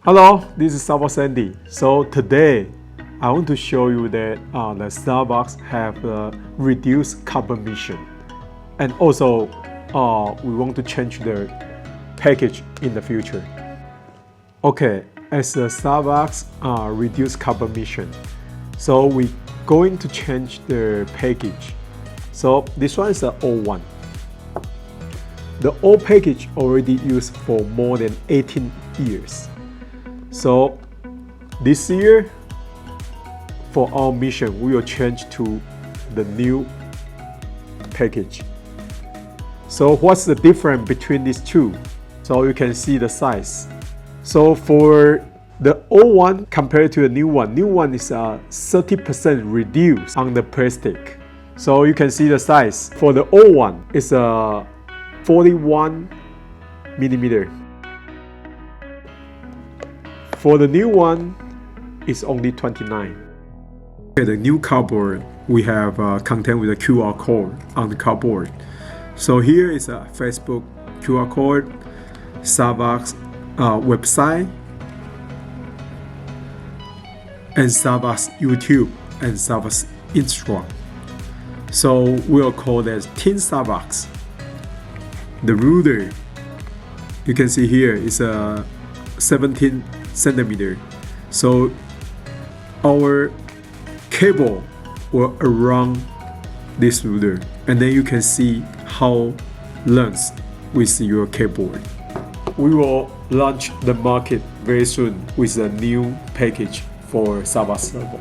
Hello, this is SAVOX Andy. So today I want to show you that the SAVOX have reduced carbon emission, and also we want to change the package in the future. Okay, as the SAVOX reduce carbon emission, so we going to change the package. So this one is the old one. The old package already used for more than 18 years. So this year, for our mission, we will change to the new package. So what's the difference between these two? So you can see the size. So for the old one compared to the new one is 30% reduced on the plastic. So you can see the size. For the old one, it's a 41 millimeter. For the new one, it's only 29. Okay, the new cardboard, we have content with a QR code on the cardboard. So here is a Facebook QR code, SAVOX website, and SAVOX YouTube, and SAVOX Instagram. So we'll call that Tin SAVOX. The ruler, you can see here, is a 17 centimeter. So our cable will around this ruler, and then you can see how length with your keyboard. We will launch the market very soon with a new package for SAVOX Servo.